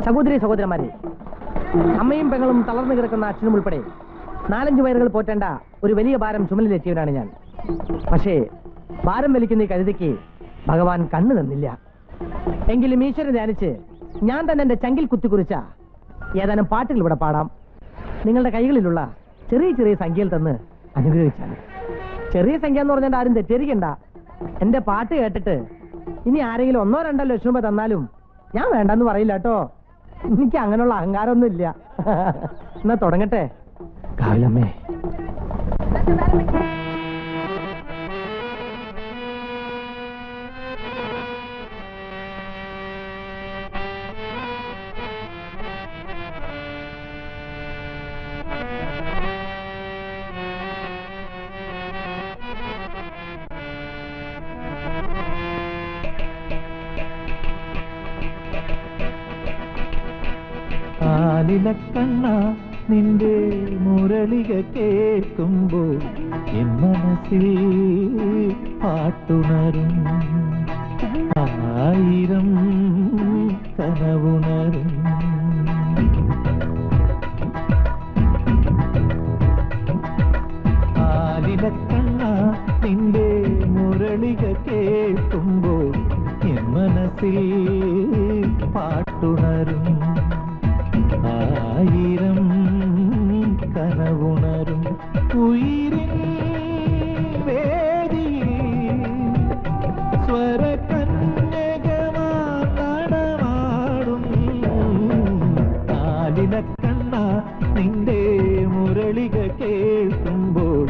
സഹോദരി സഹോദരന്മാരെ, അമ്മയും പെങ്ങളും തളർന്നു കിടക്കുന്ന അച്ഛനും ഉൾപ്പെടെ 4-5 വയറുകൾ പോറ്റേണ്ട ഒരു വലിയ ഭാരം ചുമലിലെത്തിയവനാണ് ഞാൻ. പക്ഷേ ഭാരം വലിക്കുന്ന ഈ കഴുതയ്ക്ക് ഭഗവാൻ കണ്ണു തന്നില്ല. എങ്കിലും ഈശ്വരൻ ധ്യാനിച്ച് ഞാൻ തന്നെ എന്റെ ചങ്കിൽ കുത്തിക്കുറിച്ച ഏതാനും പാട്ടുകൾ ഇവിടെ പാടാം. നിങ്ങളുടെ കൈകളിലുള്ള ചെറിയ ചെറിയ സംഖ്യയിൽ തന്ന് അനുഗ്രഹിച്ചാണ്. ചെറിയ സംഖ്യ എന്ന് പറഞ്ഞാൽ ആരും തെറ്റിദ്ധരിക്കണ്ട. എന്റെ പാട്ട് കേട്ടിട്ട് ഇനി ആരെങ്കിലും 1-2 ലക്ഷം രൂപ തന്നാലും ഞാൻ വേണ്ടെന്ന് പറയില്ല കേട്ടോ. എനിക്ക് അങ്ങനെയുള്ള അഹങ്കാരമൊന്നും ഇല്ല. എന്നാ തുടങ്ങട്ടെ. കാവിലമ്മേ, ആലിലക്കണ്ണ നിന്റെ മുരളിക കേൾക്കുമ്പോൾ എൻ മനസ്സിൽ പാട്ടുണരും, 1000 കനവുണരും. ആലിലക്കണ്ണ നിന്റെ മുരളിക കേൾക്കുമ്പോൾ എൻ മനസ്സിൽ പാട്ടുണരും, 1000 കനവുണരും. ഉയിരിൻ വേദിയിൽ സ്വരകന്യകമാർ നടമാടും. ആലിലക്കണ്ണ നിന്റെ മുരളിക കേൾക്കുമ്പോൾ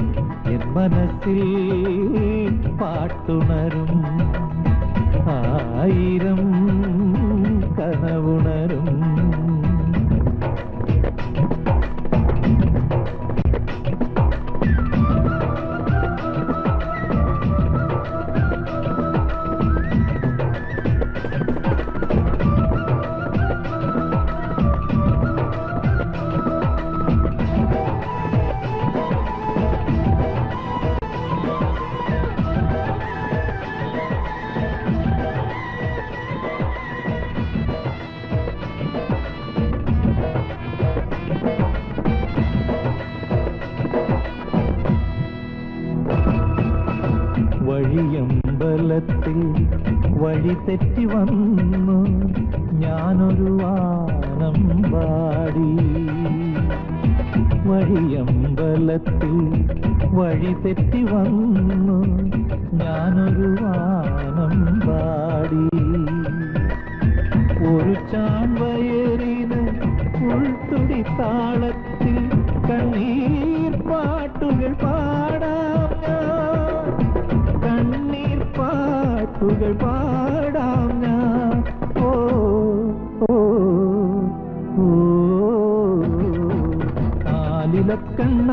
എൻ മനസ്സിൽ പാട്ടുണരും, 1000 കനവുണരും. വഴിയമ്പലത്തിൽ വഴി തെറ്റി വന്നു ഞാനൊരു വാനം പാടി. വഴിയമ്പലത്തിൽ വഴി തെറ്റി വന്നു ഞാനൊരു വാനം പാടി. ഒരു ചാൺവയറിന് ഉൾത്തുടി താളത്തിൽ കണ്ണീർ പാട്ടുകൾ പാടാം ഞാൻ, കണ്ണീർ പാട്ടുകൾ പാടാം ഞാൻ. ഓ ഓ ഓ ആലിലക്കണ്ണ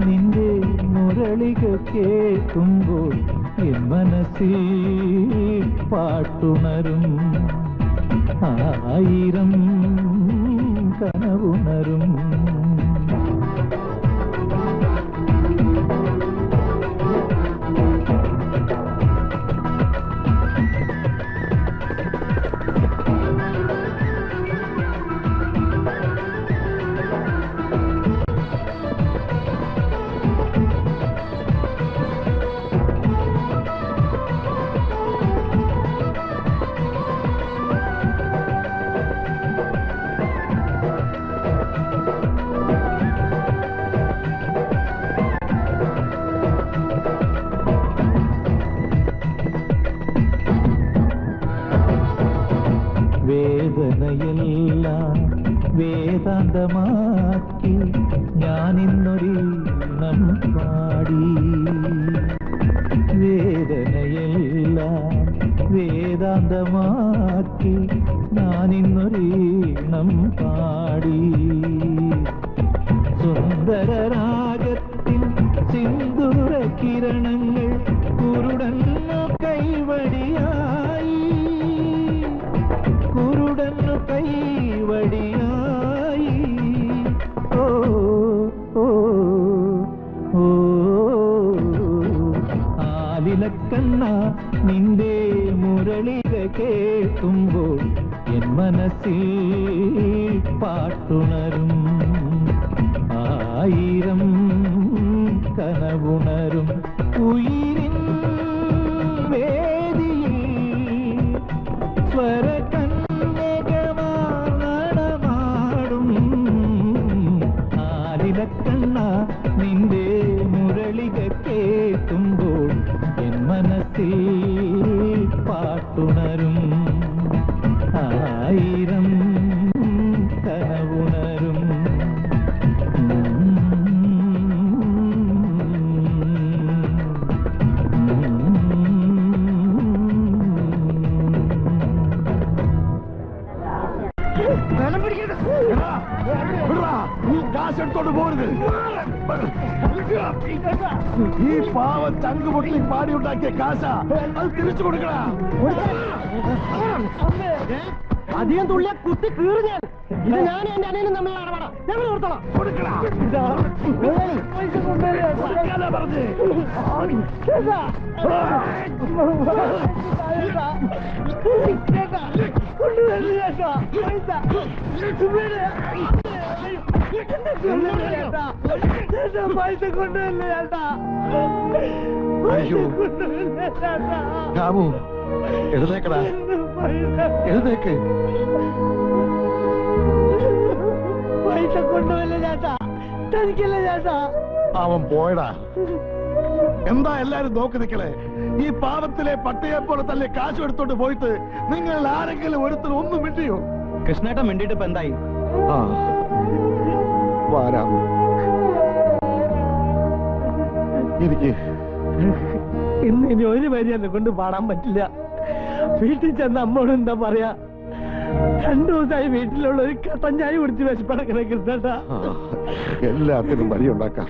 നിന്റെ മുരളിക കേൾക്കുമ്പോൾ എൻ മനസ്സിൽ പാട്ടുണരും, 1000 കനവുണരും. വേദനയെല്ലാം വേദാന്തമാക്കി ഞാനിന്നൊരീണം പാടി. വേദനയെല്ലാം വേദാന്തമാക്കി ഞാനിന്നൊരീണം പാടി. സുന്ദരരാഗത്തിൻ സിന്ദൂര കിരണങ്ങൾ കുരുടന്നു കൈവടിയായി, കുരുടന്നു കൈവടിയായി. ഓ ഓ ഓ ആലിലക്കണ്ണ നിന്റെ മുരളിക കേൾക്കുമ്പോൾ എൻ മനസ്സിൽ പാട്ടുണരും ആയിരം കനവുണരും ഉയിരിൻ വേദിയിൽ സ്വരകന്യകമാടമാടും ആലിലക്കണ്ണ നിന്റെ മുരളിക കേൾക്കുമ്പോൾ എൻ മനസ്സിൽ പാട്ടുണരും ആയിരം കനവുണരും കാശെടുത്തോണ്ട് പോരുത്. ഈ പാവം ചങ്കുപൊട്ടി പാടിയുണ്ടാക്കിയ കാശ അത് തിരിച്ചു കൊടുക്കണ. അധികം തുള്ളിയ കുത്തി കീറി ഞാൻ. ഇത് ഞാൻ എന്റെ അനിയനും തമ്മിലുള്ള ഇടപാടാ. ഞങ്ങൾ കൊടുത്തോളാം. പറഞ്ഞേ പൈസ കൊണ്ടുവല്ലേ ചേട്ടാ. രാമു എഴുന്നേക്കടാ, എഴുന്നേക്ക്. പൈസ കൊണ്ടുവല്ലേ ചേട്ടാ. തനിക്കല്ലേ ചേട്ടാ. അവൻ പോയടാ. എന്താ എല്ലാരും നോക്കി നിൽക്കണേ? ഈ പാവത്തിലെ പട്ടിയെ പോലെ തന്നെ കാശ് എടുത്തോണ്ട് പോയിട്ട് നിങ്ങൾ ആരെങ്കിലും ഒരുത്തർ ഒന്നും മിണ്ടിയോ? കൃഷ്ണേട്ടൻ മിണ്ടിയിട്ട് ഇപ്പൊ എന്തായി? വാരാം എനിക്ക് ഇന്ന് ഇനി ഒരു വരി എന്നെ കൊണ്ട് പാടാൻ പറ്റില്ല. വീട്ടിൽ ചെന്ന അമ്മോട് എന്താ പറയാ? 2 ദിവസമായി വീട്ടിലുള്ള ഒരു കട്ടൻ ചായ കുടിച്ച് വിശപ്പടക്കണ കൃഷ്ണേട്ടാ. എല്ലാത്തിനും വഴിയുണ്ടാക്കാം.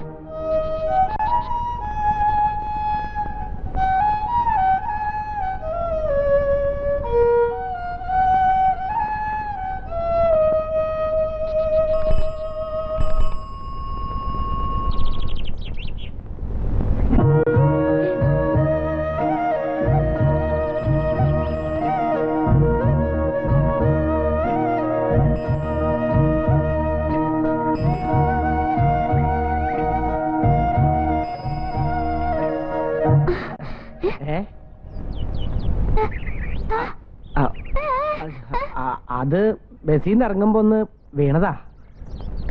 അത് ബസ്സിന്ന് ഇറങ്ങുമ്പോ ഒന്ന് വീണതാ.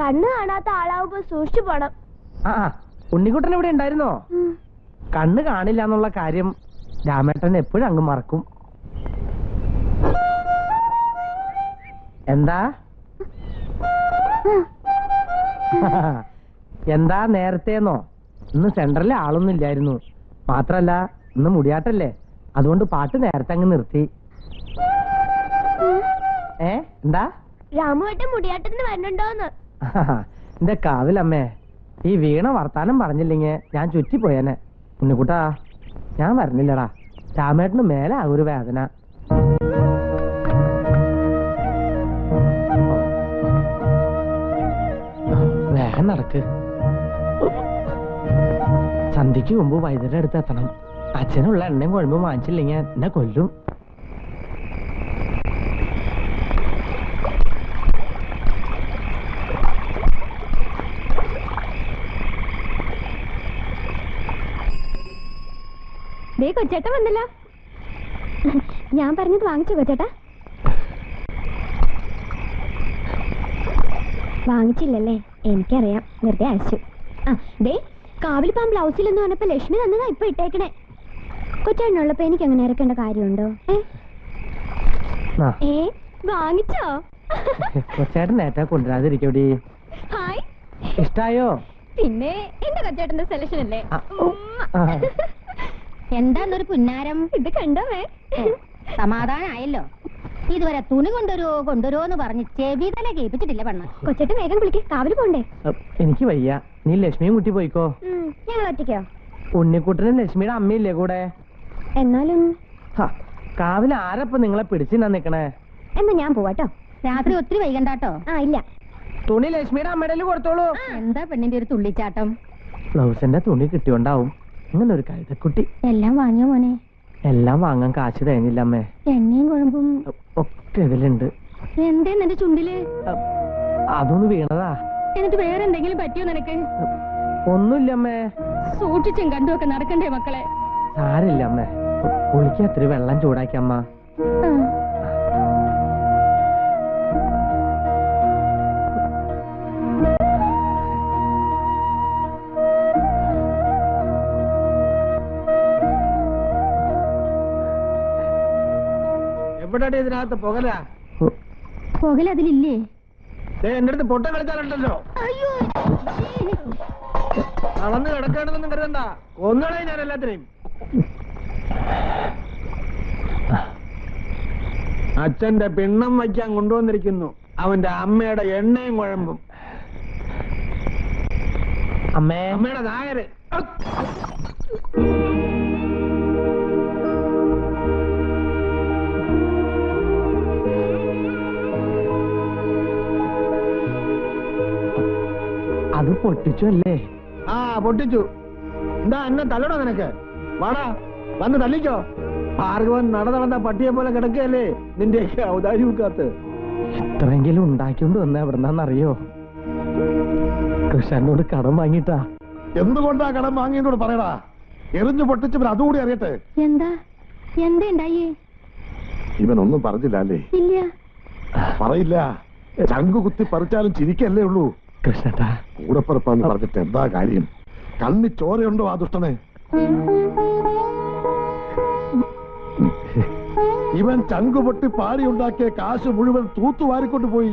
കണ്ണ് കാണാത്ത ആളാവുമ്പോ സൂക്ഷിച്ചു പോണം. ഉണ്ണിക്കുട്ടൻ ഇവിടെ ഉണ്ടായിരുന്നോ? കണ്ണ് കാണില്ല എന്നുള്ള കാര്യം രാമേട്ടൻ എപ്പോഴും അങ്ങ് മറക്കും. എന്താ എന്താ നേരത്തേന്നോ? ഇന്ന് സെന്ററിലെ ആളൊന്നും ഇല്ലായിരുന്നു. മാത്രല്ല ഇന്ന് മുടിയാട്ടല്ലേ, അതുകൊണ്ട് പാട്ട് നേരത്തെ അങ്ങ് നിർത്തി. എന്താ രാമുവേട്ടൻ മുടിയാട്ടത്തിന് വരണുണ്ടോന്ന്? എന്റെ കാവിലമ്മേ, ഈ വീണ വർത്താനം പറഞ്ഞില്ലെങ്കിൽ ഞാൻ ചുറ്റിപ്പോയേനെ. ഉണ്ണിക്കുട്ടാ, ഞാൻ വരണില്ലടാ. രാമേട്ടന് മേലെ ആ ഒരു വേദന. വേഗം നടക്ക്. സന്ധ്യക്ക് മുമ്പ് വൈദ്യുതിയുടെ അടുത്ത് എത്തണം. അച്ഛനുള്ള എണ്ണയും കുഴമ്പും വാങ്ങിച്ചില്ലെങ്കിൽ എന്നെ കൊല്ലും. കൊച്ചേട്ടൻ വന്നല്ലോ. ഞാൻ പറഞ്ഞത് വാങ്ങിച്ചോ കൊച്ചേട്ടാ? വാങ്ങിച്ചില്ലല്ലേ? എനിക്കറിയാം, വെറുതെ അയച്ചു. കാവിലിപ്പാൻ ബ്ലൗസിലെന്ന് പറഞ്ഞപ്പോ ലക്ഷ്മി തന്നതാ ഇപ്പൊ ഇട്ടേക്കണേ. കൊച്ചേട്ടനുള്ളപ്പോ എനിക്ക് അങ്ങനെ ഇറക്കേണ്ട കാര്യമുണ്ടോ? വാങ്ങിച്ചോ? കൊച്ചേട്ടൻ ഏറ്റാ കൊണ്ടുവരാതിരിക്കോടി. ഹായ്, ഇഷ്ടായോ? പിന്നെ എന്റെ കൊച്ചേട്ടന്റെ സെലക്ഷൻ അല്ലേ. എന്താന്നൊരു പുന്നാരം? ഇത് കണ്ടോമേ? സമാധാനായല്ലോ. ഇതുവരെ തുണി കൊണ്ടുവരുമോ എന്ന് പറഞ്ഞ് ചെവി തല കേൾപ്പിച്ചിട്ടില്ല പെണ്ണ. കൊച്ചേട്ടൻ വേഗം വിളിക്ക്, കാവില് പോണ്ടേ? എനിക്ക് വയ്യ. നീ ലക്ഷ്മിയും കുട്ടി പോയിക്കോ. ഞങ്ങൾ ഒറ്റയ്ക്കോ? ഉണ്ണിക്കുട്ടനും ലക്ഷ്മിയുടെ അമ്മയില്ലേ കൂടെ? എന്നാലും കാവില് ആരപ്പ നിങ്ങളെ പിടിച്ചിന്നാ നിക്കണേ? എന്നാ ഞാൻ പോവാട്ടോ. രാത്രി ഒത്തിരി വൈകണ്ടാട്ടോ. ഇല്ല. തുണി ലക്ഷ്മിയുടെ അമ്മയുടെ കൊടുത്തോളൂ. എന്താ പെണ്ണിന്റെ ഒരു തുള്ളിച്ചാട്ടം? ബ്ലൗസിന്റെ തുണി കിട്ടിയോണ്ടാവും. അങ്ങനെ ഒരു കഴുതക്കുട്ടി. എല്ലാം വാങ്ങിയോ മോനെ? എല്ലാം വാങ്ങാൻ കാശ് തേങ്ങില്ല അമ്മേ. എണ്ണയും കുഴമ്പും ഒക്കെ ഇതിലുണ്ട്. എന്തേന്ന് എന്റെ ചുണ്ടില്? അതൊന്ന് വീണതാ. എന്നിട്ട് വേറെ എന്തെങ്കിലും പറ്റിയോ നിനക്ക്? ഒന്നുമില്ല അമ്മേ. സൂക്ഷിച്ചും കണ്ടുമൊക്കെ നടക്കണ്ടേ മക്കളെ? സാരില്ല അമ്മേ. കുളിക്ക് അത്ര വെള്ളം ചൂടാക്കി അമ്മ. എവിടെ ഇതിനകത്ത് പുകല? പുകലതിലില്ലേ? എന്റെ അടുത്ത് പൊട്ട കളിച്ചാലുണ്ടല്ലോ. അയ്യോ അളന്ന് കിടക്കാണെന്നൊന്നും കരുതണ്ട, കൊന്നളെ ഞാൻ എല്ലാത്തിനെയും. അച്ഛന്റെ പിണ്ണം വയ്ക്കാൻ കൊണ്ടുവന്നിരിക്കുന്നു അവന്റെ അമ്മയുടെ എണ്ണയും കുഴമ്പും. അമ്മേ, അമ്മയുടെ നായര്. അത് പൊട്ടിച്ചു അല്ലേ? ആ പൊട്ടിച്ചു. എന്താ എന്നെ തല്ലടോ നിനക്ക്? വാടാ വന്ന് തല്ലിക്കോ. ഭാർഗവൻ നടന്ന പട്ടിയെ പോലെ കിടക്കുകയല്ലേ നിന്റെ ഔദാര്യമൊക്കെ. ഇത്രയെങ്കിലും ഉണ്ടാക്കിക്കൊണ്ട് വന്ന എവിടെന്നാന്നറിയോ? കൃഷ്ണനോട് കടം വാങ്ങിട്ടാ. എന്തുകൊണ്ടാ കടം വാങ്ങിയെന്നോട് പറയടാ. എറിഞ്ഞു പൊട്ടിച്ചവൻ അതുകൂടി അറിയട്ടെ. എന്താ ഉണ്ടായേ? ഇവനൊന്നും പറഞ്ഞില്ല അല്ലേ? ഇല്ല. പറയില്ല. ചങ്കു കുത്തി പറിച്ചാലും ചിരിക്കല്ലേ ഉള്ളൂ. കൃഷ്ണട്ടാ, കൂടപ്പുറപ്പാന്ന് പറഞ്ഞിട്ട് എന്താ കാര്യം? കണ്ണി ചോരയുണ്ടോ ആ ദുഷ്ടനെ? ഇവൻ ചങ്കുപൊട്ടി പാടിയുണ്ടാക്കിയ കാശ് മുഴുവൻ തൂത്തുവാരിക്കൊണ്ട് പോയി.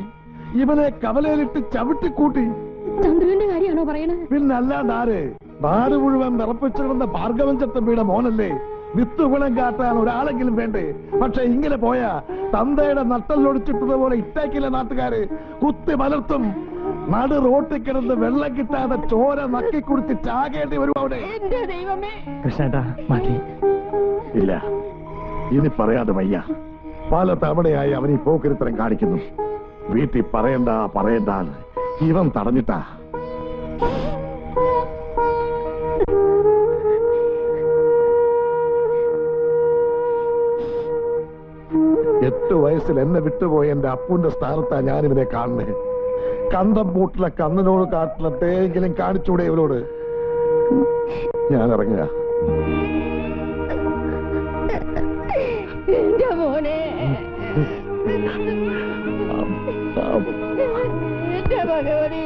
ഇവനെ കവലയിലിട്ട് ചവിട്ടിക്കൂട്ടി. ചന്ദ്രന്റെ കാര്യമാണോ പറയണത്? പിന്നല്ലാണ്ടാര്? നാട് മുഴുവൻ വിറപ്പിച്ചിടുന്ന ഭാർഗവൻ ചട്ടമ്പിയുടെ മോനല്ലേ. വിത്തുകുളം കാട്ടാൻ ഒരാളെങ്കിലും വേണ്ടേ? പക്ഷെ ഇങ്ങനെ പോയാ തന്തയുടെ നട്ടല്ലൊടിച്ചിട്ടതുപോലെ ഇട്ടേക്കില്ല നാട്ടുകാര്. കുത്തി മലർത്തും. നടു റോട്ടിൽ കിടന്ന് വെള്ളം കിട്ടാതെ ചോര നക്കി കുടിച്ച് ചാകേണ്ടി വരും അവിടെ. എന്റെ ദൈവമേ. കൃഷ്ണട്ടാ മതി. ഇല്ല, ഇനി പറയാതെ വയ്യ. പല തവണയായി അവൻ ഈ പോക്കിരിത്തരം കാണിക്കുന്നു. വീട്ടിൽ പറയണ്ട ഇവൻ തടഞ്ഞിട്ടാ. 8 വയസ്സിൽ എന്നെ വിട്ടുപോയ എന്റെ അപ്പൂന്റെ സ്ഥാനത്താ ഞാനിവനെ കാണുന്നത്. കന്തം പൂട്ടിലെ കന്നനോട് കാട്ടിലെ തേങ്കിലും കാണിച്ചൂടെ ഇവരോട്? ഞാൻ ഇറങ്ങുക. എന്റെ മോനെ, എന്റെ ഭഗവതി.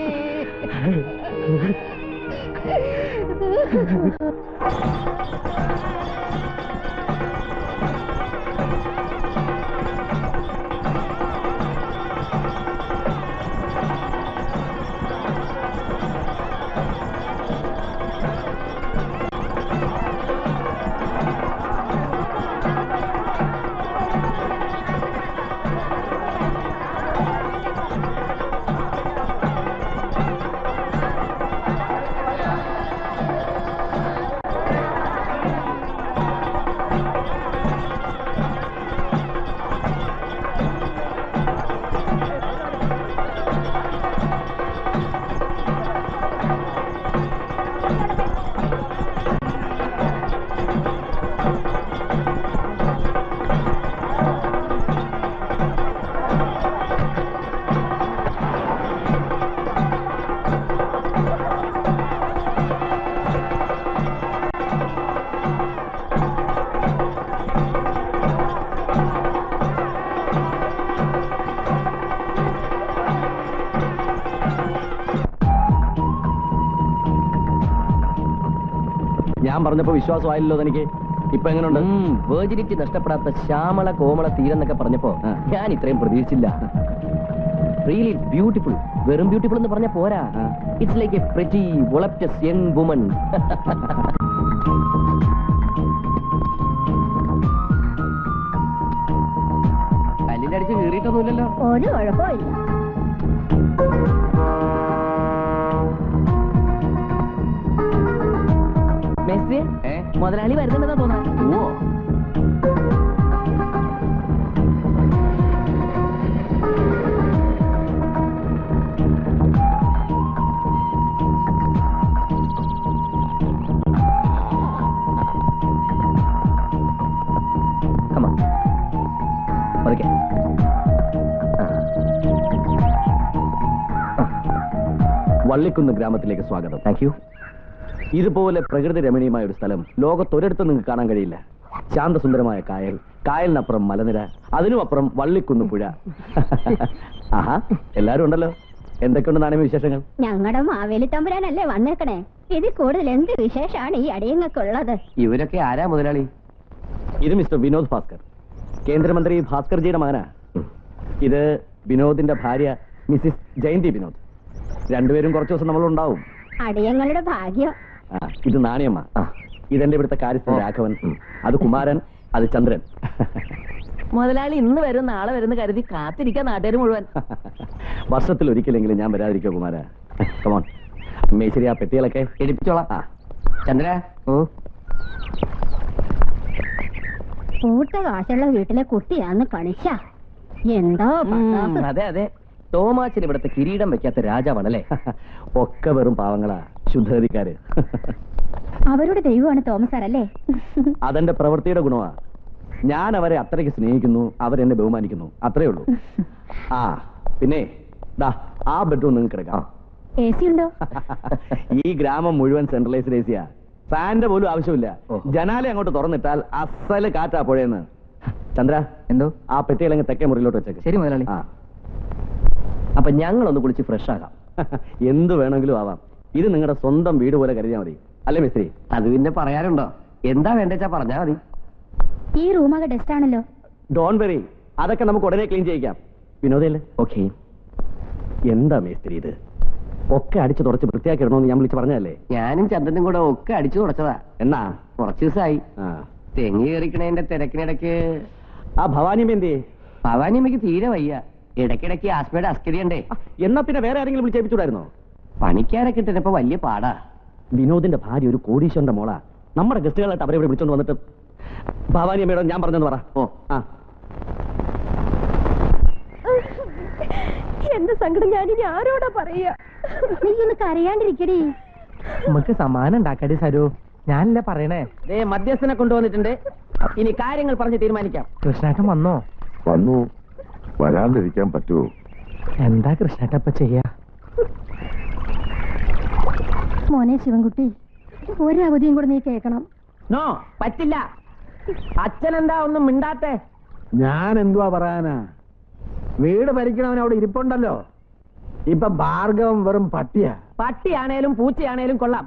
ഞാൻ പറഞ്ഞപ്പോ വിശ്വാസമായില്ലോ തനിക്ക്? ഇപ്പൊ എങ്ങനെയുണ്ട്? വേർജിനിറ്റി നഷ്ടപ്പെടാത്ത ശ്യാമള കോമള തീരെന്നൊക്കെ പറഞ്ഞപ്പോ ഞാൻ ഇത്രയും പ്രതീക്ഷിച്ചില്ല. Really beautiful. വെറും ബ്യൂട്ടിഫുൾ എന്ന് പറഞ്ഞ പോരാ. It's like a pretty voluptuous young woman. കല്ലിലടിച്ച് കീറിയിട്ടൊന്നുമില്ലല്ലോ. ഒരു കുഴപ്പമില്ല. മുതലാളി വരുന്നുണ്ടെന്നാ തോന്നാ. ഓ, ഓക്കെ. വള്ളിക്കുന്ന് ഗ്രാമത്തിലേക്ക് സ്വാഗതം. Thank you. ഇതുപോലെ പ്രകൃതി രമണീയമായ ഒരു സ്ഥലം ലോകത്തൊരിടത്തും നിങ്ങൾക്ക് കാണാൻ കഴിയില്ല. ശാന്തസുന്ദരമായ കായൽ, കായലിനപ്പുറം മലനിര, അതിനുമപ്പുറം വള്ളിക്കുന്ന് പുഴ. ആഹാ, എല്ലാരും ഉണ്ടല്ലോ. എന്തൊക്കെയുണ്ട് നാണയ വിശേഷങ്ങൾ? ഞങ്ങളുടെ മാവേലി തമ്പുരാനല്ലേ വന്നേക്കണേ. ഇതിൽ കൂടുതൽ എന്ത് വിശേഷമാണ് ഈ അടിയങ്ങൾക്കുള്ളത്? ഇവരൊക്കെ ആരാ മുതലാളി? ഇത് മിസ്റ്റർ വിനോദ് ഭാസ്കർ, കേന്ദ്രമന്ത്രി ഭാസ്കർജിയുടെ മകനാ. ഇത് വിനോദിന്റെ ഭാര്യ മിസ്സിസ് ജയന്തി വിനോദ്. രണ്ടുപേരും കുറച്ചു ദിവസം നമ്മളുണ്ടാവും. അടിയങ്ങളുടെ ഭാഗ്യം. ഇത് നാണയമ്മ, ഇതെന്റെ ഇവിടുത്തെ കാര്യസ്ഥൻ രാഘവൻ, അത് കുമാരൻ, അത് ചന്ദ്രൻ. മുതലാളി ഇന്ന് വരും നാളെ വരുന്ന കരുതി കാത്തിരിക്കാൻ നാട്ടുകാർ മുഴുവൻ. വർഷത്തിൽ ഒരിക്കലെങ്കിലും ഞാൻ വരാതിരിക്കോ കുമാര? കമോൺ മേശരി, ആ പെട്ടികളൊക്കെ എടുപ്പിച്ചോളാം. ചന്ദ്ര, കൂട്ട കാശുള്ള വീട്ടിലെ കുട്ടിയാന്ന് കണിശ. എന്തോ അതെ അതെ, തോമാച്ചൻ ഇവിടുത്തെ കിരീടം വെക്കാത്ത രാജാവാണല്ലേ. ഒക്കെ വെറും പാവങ്ങളാ, ശുദ്ധഗതിക്കാര്. അവരുടെ ദൈവമാണ് തോമസ് സാറല്ലേ? അതെന്റെ പ്രവൃത്തിയുടെ ഗുണമാ. ഞാൻ അവരെ അത്രയ്ക്ക് സ്നേഹിക്കുന്നു, അവരെന്നെ ബഹുമാനിക്കുന്നു, അത്രേ ഉള്ളൂ. ആ പിന്നെ ദാ ആ ബെഡ്റൂം നിങ്ങൾക്ക് എടുക്കാം. AC ഉണ്ടോ? ഈ ഗ്രാമം മുഴുവൻ സെൻട്രലൈസ്ഡ് AC-യാ. ഫാന്റെ പോലും ആവശ്യമില്ല. ജനാലെ അങ്ങോട്ട് തുറന്നിട്ടാൽ അസല് കാറ്റാ പുഴയെന്ന്. ചന്ദ്ര, എന്തോ ആ പെട്ടികളങ്ങ് തെക്കേ മുറിയിലോട്ട് വെച്ചേക്ക്. ശരി മുതലാളി. അപ്പൊ ഞങ്ങളൊന്ന് കുളിച്ച് ഫ്രഷ് ആകാം. എന്ത് വേണമെങ്കിലും ആവാം. ഇത് നിങ്ങളുടെ സ്വന്തം വീട് പോലെ കരുതിയാൽ മതി, അല്ലേ മിസ്ത്രി? അത് പിന്നെ പറയാനുണ്ടോ? എന്താ വേണ്ടെച്ചാ പറഞ്ഞാ മതി. ഈ റൂമൊക്കെ ഡസ്റ്റ് ആണല്ലോ. ഡോൺ വെറി, അതൊക്കെ നമുക്ക് ഉടനെ ക്ലീൻ ചെയ്യിക്കാം. വിനോദല്ലേ? ഓക്കെ. എന്താ മേസ്ത്രി ഇത്? ഒക്കെ അടിച്ചു തുടച്ച് വൃത്തിയാക്കി ഇടണമെന്ന് ഞാൻ വിളിച്ച് പറഞ്ഞതല്ലേ? ഞാനും ചന്ദ്രനും കൂടെ ഒക്കെ അടിച്ചു തുടച്ചതാ. എന്നാ കുറച്ച് ദിവസമായി. തെങ്ങി കയറിക്കണേന്റെ തിരക്കിനിടയ്ക്ക് ആ ഭവാനിയമ്മ എന്തേ? ഭവാനിയമ്മയ്ക്ക് തീരെ വയ്യ. ഇടയ്ക്കിടയ്ക്ക് ആസ്മയുടെ അസ്കരിയണ്ടേ. എന്നാ പിന്നെ വേറെ ആരെങ്കിലും വിളിച്ചേപ്പിച്ചൂടായിരുന്നോ? പണിക്കാരെ കിട്ടുന്നപ്പോ വലിയ പാടാ. വിനോദിന്റെ ഭാര്യ ഒരു കോടീശ്വരന്റെ മോളാ. നമ്മുടെ ഗസ്റ്റുകളായിട്ട് അവരെ ഇവിടെ വിളിച്ചോണ്ട് വന്നിട്ട് ഭവാനിയമ്മയോട് ഞാൻ പറഞ്ഞെന്ന് പറ. ഓ ആ, എന്റെ സങ്കടം ഞാനിനി ആരോടാ പറയാ? നീ ഒന്ന് കരയാണ്ടിരിക്കടി. നമുക്ക് സമാനം ഉണ്ടാക്കടി സരു. ഞാനല്ലേ പറയണേ. മധ്യസ്ഥനെ കൊണ്ടുവന്നിട്ടുണ്ട്. ഇനി കാര്യങ്ങൾ പറഞ്ഞ് തീരുമാനിക്കാം. കൃഷ്ണേട്ടൻ വന്നോ? വന്നു. വരാണ്ടിരിക്കാൻ പറ്റുമോ? എന്താ കൃഷ്ണേട്ട ഇപ്പൊ ചെയ്യാ? മോനെ ശിവൻകുട്ടി, ഒരു അവധിയും കൂടെ നീ കേൾക്കണം. നോ, പറ്റില്ല. അച്ഛനെന്താ ഒന്നും മിണ്ടാത്തെ? ഞാൻ എന്തുവാ പറയാനാ? വീട് ഭരിക്കണവൻ അവിടെ ഇരിപ്പുണ്ടല്ലോ. ഇപ്പൊ ഭാർഗവം വെറും പട്ടിയാ. പട്ടിയാണേലും പൂച്ചയാണേലും കൊള്ളാം.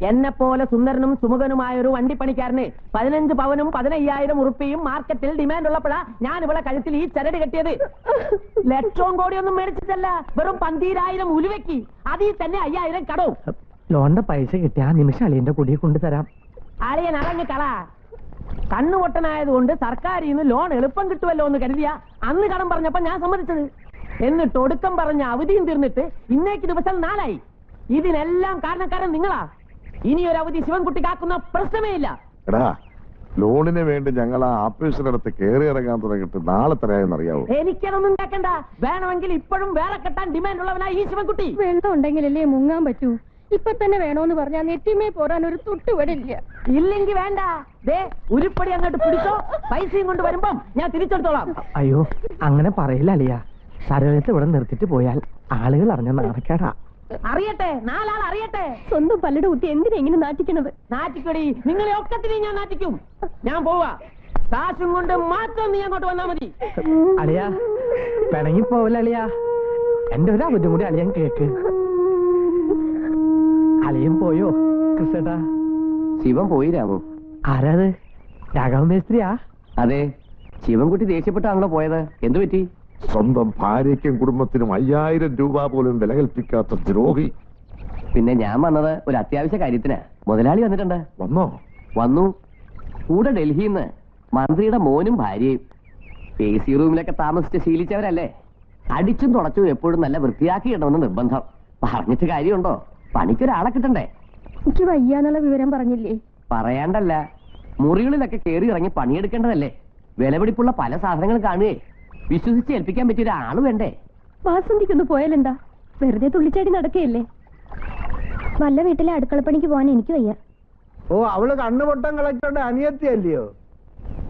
എന്നെ പോലെ സുന്ദരനും സുമുഖനുമായ ഒരു വണ്ടിപ്പണിക്കാരന് 15 പവനും 15,000 ഉറുപ്പിയും മാർക്കറ്റിൽ ഡിമാൻഡ് ഉള്ളപ്പോഴാ ഞാൻ ഇവിടെ കഴുത്തിൽ ഈ ചരട് കെട്ടിയത്. ലക്ഷവും കോടിയൊന്നും മേടിച്ചിട്ടല്ല, വെറും 12,000 ഉലുവയ്ക്ക്. അതിൽ തന്നെ 5,000 കടവും. ലോണിന്റെ പൈസ കിട്ടിയ ആ നിമിഷം അളിയന്റെ കുടിയെ കൊണ്ടുതരാം. അളിയൻ അറങ്ങ് കള. കണ്ണുപൊട്ടനായതുകൊണ്ട് സർക്കാരിൽ നിന്ന് ലോൺ എളുപ്പം കിട്ടുമല്ലോ എന്ന് കരുതിയ അന്ന് കടം പറഞ്ഞപ്പോ ഞാൻ സമ്മതിച്ചത്. എന്നിട്ട് ഒടുക്കം പറഞ്ഞ അവധിയും തീർന്നിട്ട് ഇന്നേക്ക് ദിവസം 4 ആയി. ഇതിനെല്ലാം കാരണക്കാരൻ നിങ്ങളാ. ഇനി ഒരു അവധി ശിവൻകുട്ടി കാക്കുന്ന പ്രശ്നമേ ഇല്ല. എടാ, ലോണിന് വേണ്ടി ഞങ്ങൾ ആ ആഫീസിനടുത്ത് കയറി ഇറങ്ങാൻ തുടങ്ങിയിട്ട് നാളെ തരായെന്നറിയാവോ? എനിക്കതൊന്നും കേൾക്കണ്ട. വേണമെങ്കിൽ ഇപ്പോഴും വേറെ കെട്ടാൻ ഡിമാൻഡ് ഉള്ളവനാ ഈ ശിവൻകുട്ടി. വെള്ളം ഉണ്ടെങ്കിലല്ലേ മുങ്ങാൻ പറ്റൂ. ഇപ്പൊ തന്നെ വേണോന്ന് പറഞ്ഞാൽ നെറ്റിമേ പോരാൻ ഒരു തൊട്ടുപടില്ല. ഇല്ലെങ്കിൽ വേണ്ട. ദേ ഉരുപ്പടി അങ്ങോട്ട് പിടിച്ചോ. പൈസയും കൊണ്ട് വരുമ്പം ഞാൻ തിരിച്ചെടുത്തോളാം. അയ്യോ, അങ്ങനെ പറയില്ല അളിയ. ശരവത്തെ ഇവിടെ നിർത്തിട്ട് പോയാൽ ആളുകൾ അറിഞ്ഞ നാണക്കേടാ. അറിയട്ടെ, 4 ആൾ അറിയട്ടെ. സ്വന്തം പല്ലുടെ കുത്തി എന്തിനാ ഇങ്ങനെ നാട്ടിക്കണത്? നാറ്റിക്കടി, നിങ്ങളെ ഒക്കത്തിനെയും ഞാൻ നാറ്റിക്കും. ഞാൻ പോവാ. കാശും കൊണ്ട് മാത്രം നീ അങ്ങോട്ട് വന്നാ മതി. അളിയ പിണങ്ങി പോവല്ല അളിയ. എന്റെ ഒരു അവധി കൂടി അളിയൻ കേക്ക്. അളിയൻ പോയോ കൃഷ്ണേട്ടാ? ശിവൻ പോയി രാമു. ആരാത്? രാഘവ മേസ്ത്രിയാ? അതെ. ശിവൻകുട്ടി ദേഷ്യപ്പെട്ടാണല്ലോ പോയത്. എന്തു പറ്റി? സ്വന്തം ഭാര്യയ്ക്കും കുടുംബത്തിനും 5,000 രൂപ പോലും വില കൽപ്പിക്കാത്ത ദ്രോഹി. പിന്നെ ഞാൻ വന്നത് ഒരു അത്യാവശ്യ കാര്യത്തിന്. മുതലാളി വന്നിട്ടുണ്ട്. വന്നോ? വന്നു. കൂടെ ഡൽഹിയിൽ നിന്ന് മന്ത്രിയുടെ മോനും ഭാര്യയും. AC റൂമിലൊക്കെ താമസിച്ച് ശീലിച്ചവരല്ലേ. അടിച്ചും തുടച്ചും എപ്പോഴും നല്ല വൃത്തിയാക്കി ഇടണമെന്ന് നിർബന്ധം. പറഞ്ഞിട്ട് കാര്യമുണ്ടോ? പണിക്കൊരാളെ കിട്ടണ്ടേ? എനിക്ക് വയ്യാന്നുള്ള വിവരം പറഞ്ഞില്ലേ? പറയാണ്ടല്ല, മുറികളിലൊക്കെ കയറി ഇറങ്ങി പണിയെടുക്കേണ്ടതല്ലേ. വിലപിടിപ്പുള്ള പല സാധനങ്ങളും കാണുകയെ. വിശ്വസിച്ച് ഏൽപ്പിക്കാൻ പറ്റിയ ഒരാള് വേണ്ടേ? വാസന്തിക്കൊന്ന് പോയാലെന്താ? വെറുതെ തുള്ളിച്ചാടി നടക്കുകയല്ലേ. വല്ല വീട്ടിലെ അടുക്കളപ്പണിക്ക് പോകാൻ എനിക്ക് വയ്യ. ഓ, അവള് കണ്ണുപൊട്ടം കളക്ടറുടെ അനിയത്തിയല്ലയോ?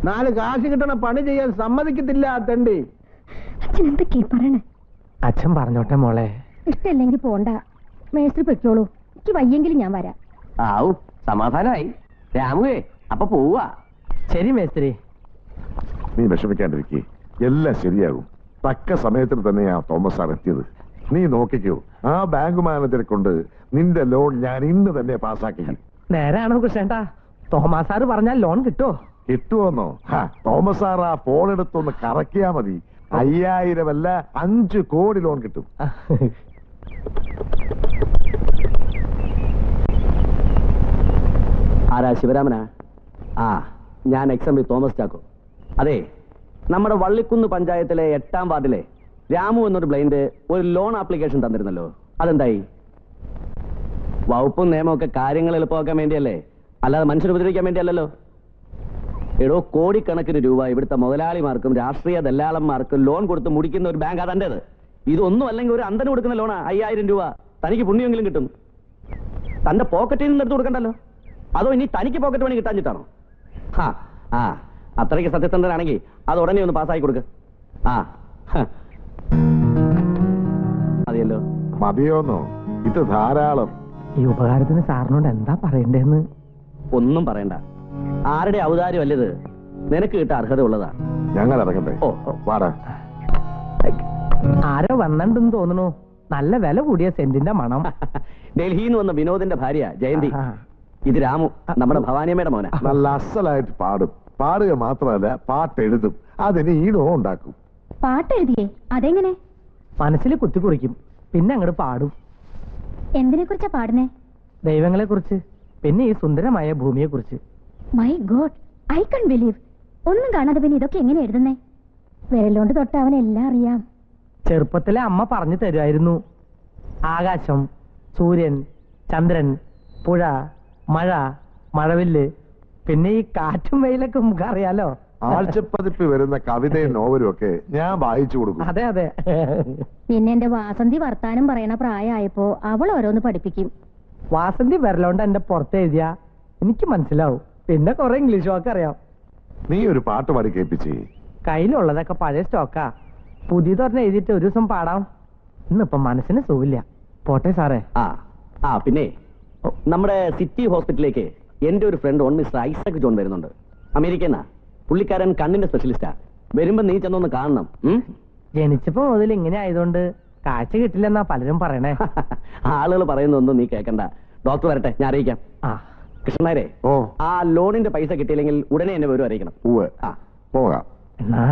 4 കാശ് കിട്ടണ പണി ചെയ്യാൻ സമ്മതിക്കത്തില്ല ആ തെണ്ടി. അച്ഛൻ എന്തൊക്കെയാ പറയണേ? അച്ഛൻ പറഞ്ഞോട്ടെ മോളെ. ഇഷ്ടല്ലെങ്കിൽ പോണ്ട, മേഴ്സി പൊയ്ക്കോളൂ. എനിക്ക് വയ്യെങ്കിലും ഞാൻ വരാം. ആവു സമാധാനായി. രാമുവേ അപ്പൊ പോവാ. ശരി മേസ്ത്രി. നീ വിഷമിക്കാണ്ടിരിക്കേ, എല്ലാം ശരിയാകും. തക്ക സമയത്തിന് തന്നെയാ തോമസ് സാർ എത്തിയത്. നീ നോക്കിക്കോ, ആ ബാങ്ക് മാനേജറെ കൊണ്ട് നിന്റെ ലോൺ ഞാൻ ഇന്ന് തന്നെ പാസ്സാക്കിക്കും. നേരാണോ കൃഷ്ണേട്ടാ? തോമസ് സാറ് പറഞ്ഞാൽ ലോൺ കിട്ടുമോ? കിട്ടുമെന്നോ? തോമസ് സാർ ആ ഫോൺ എടുത്തൊന്ന് കറക്കിയാ മതി. 5000 അല്ല 5 കോടി ലോൺ കിട്ടും. ആരാ? ശിവരാമനാ? ആ, ഞാൻ XMP തോമസ് ചാക്കോ. അതെ, നമ്മുടെ വള്ളിക്കുന്ന് പഞ്ചായത്തിലെ 8ാം വാർഡിലെ രാമു എന്നൊരു ബ്ലൈൻഡ് ഒരു ലോൺ ആപ്ലിക്കേഷൻ തന്നിരുന്നല്ലോ, അതെന്തായി? വകുപ്പും നിയമമൊക്കെ കാര്യങ്ങൾ എളുപ്പമാക്കാൻ വേണ്ടിയല്ലേ, അല്ലാതെ മനുഷ്യർ ഉപദ്രവിക്കാൻ വേണ്ടിയല്ലല്ലോ. എടോ, കോടിക്കണക്കിന് രൂപ ഇവിടുത്തെ മുതലാളിമാർക്കും രാഷ്ട്രീയ ദല്ലാളന്മാർക്കും ലോൺ കൊടുത്ത് മുടിക്കുന്ന ഒരു ബാങ്ക് അതൻ്റെത്. ഇതൊന്നും അല്ലെങ്കിൽ ഒരു അന്തന് കൊടുക്കുന്ന ലോണാ 5000 രൂപ. തനിക്ക് പുണ്യമെങ്കിലും കിട്ടും. തന്റെ പോക്കറ്റിൽ നിന്ന് എടുത്ത് കൊടുക്കണ്ടല്ലോ. അതോ ഇനി തനിക്ക് പോക്കറ്റ് പണി കിട്ടാഞ്ഞിട്ടാണോ? ആ അത്രയ്ക്ക് സത്യസന്ധനാണെങ്കിൽ അത് ഉടനെ ഒന്ന് പാസ്സാക്കി കൊടുക്ക. മതിയല്ലോ. മതിയോന്നോ? ഇത് ധാരാളം. ഈ ഉപകാരത്തിന് സാറിനോട് എന്താ പറയണ്ടേന്ന്? ഒന്നും പറയണ്ട. ആരുടെ ഔദാര്യം അല്ലത്, നിനക്ക് കിട്ടാൻ അർഹത ഉള്ളതാ. ഞങ്ങൾ ഇറങ്ങട്ടെ. ഓ വാടാ. ആരോ വന്നിട്ടുണ്ടെന്ന് തോന്നുന്നു. നല്ല വില കൂടിയ സെന്റിന്റെ മണം. ഡൽഹിയിൽ നിന്ന് വന്ന വിനോദിന്റെ ഭാര്യ ജയന്തി. ഇത് രാമു, നമ്മുടെ ഭവാനിയമ്മയുടെ മോന. നല്ല അസലായിട്ട് പാടും. പാടുക മാത്രമല്ല, പാട്ടെഴുതും. അതിന് ഈണവും ഉണ്ടാക്കും. പാട്ടെഴുതിയേ? അതെങ്ങനെ? മനസ്സിൽ കുത്തിക്കുറിക്കും, പിന്നെ അങ്ങോട്ട് പാടും. എന്തിനെ കുറിച്ചാ പാടുന്നേ? ദൈവങ്ങളെ കുറിച്ച്, പിന്നെ ഈ സുന്ദരമായ ഭൂമിയെ കുറിച്ച്. മൈ ഗോഡ്, ഐ കൺ ബിലീവ്. ഒന്നും കാണാതെ പിന്നെ ഇതൊക്കെ എങ്ങനെ എഴുതുന്നേ? വിരലോണ്ട് തൊട്ട് അവനെല്ലാം അറിയാം. ചെറുപ്പത്തിലെ അമ്മ പറഞ്ഞു തരുമായിരുന്നു. ആകാശം, സൂര്യൻ, ചന്ദ്രൻ, പുഴ, മഴ, മഴവില്ല്, പിന്നെ ഈ കാറ്റും വെയിലൊക്കെ നമുക്ക് അറിയാലോ. ആഴ്ചപ്പതിപ്പ് വരുന്ന കവിതയും നോവലും ഒക്കെ ഞാൻ വായിച്ചു കൊടുക്കും. അതെ അതെ. പിന്നെ എന്റെ വാസന്തി വർത്താനം പറയണ പ്രായമായപ്പോ അവൾ ഓരോന്ന് പഠിപ്പിക്കും. വാസന്തി വിരലോണ്ട് എന്റെ പുറത്ത് എഴുതിയ എനിക്ക് മനസ്സിലാവും. പിന്നെ കുറെ ഇംഗ്ലീഷ് വാക്ക് അറിയാം. നീ ഒരു പാട്ട് പാടി കേൾപ്പിച്ചേ. കയ്യിലുള്ളതൊക്കെ പഴയ സ്റ്റോക്കാ. പുതിയതൊരെണ്ണം എഴുതിയിട്ട് ഒരു ദിവസം പാടാം. ഇന്നിപ്പം മനസ്സിന് സുഖമില്ല. പോട്ടെ സാറേ. പിന്നെ നമ്മുടെ സിറ്റി ഹോസ്പിറ്റലിലേക്ക് എന്റെ ഒരു ഫ്രണ്ട് മിസ്റ്റർ ഐസക് ജോൺ വരുന്നുണ്ട്. അമേരിക്കന്നാ. പുള്ളിക്കാരൻ കണ്ണിന്റെ സ്പെഷ്യലിസ്റ്റാ. വരുമ്പോ നീ ചെന്നൊന്ന് കാണണം. ജനിച്ചപ്പോ മുതൽ ഇങ്ങനെ ആയതുകൊണ്ട് കാഴ്ച കിട്ടില്ലെന്നാ പലരും പറയണേ. ആളുകൾ പറയുന്നൊന്നും നീ കേൾക്കണ്ട. ഡോക്ടർ വരട്ടെ, ഞാൻ അറിയിക്കാം. കൃഷ്ണനാരെ, ഓ, ആ ലോണിന്റെ പൈസ കിട്ടിയില്ലെങ്കിൽ ഉടനെ എന്നെ വിവരം അറിയിക്കണം. പോകാം. എന്നാ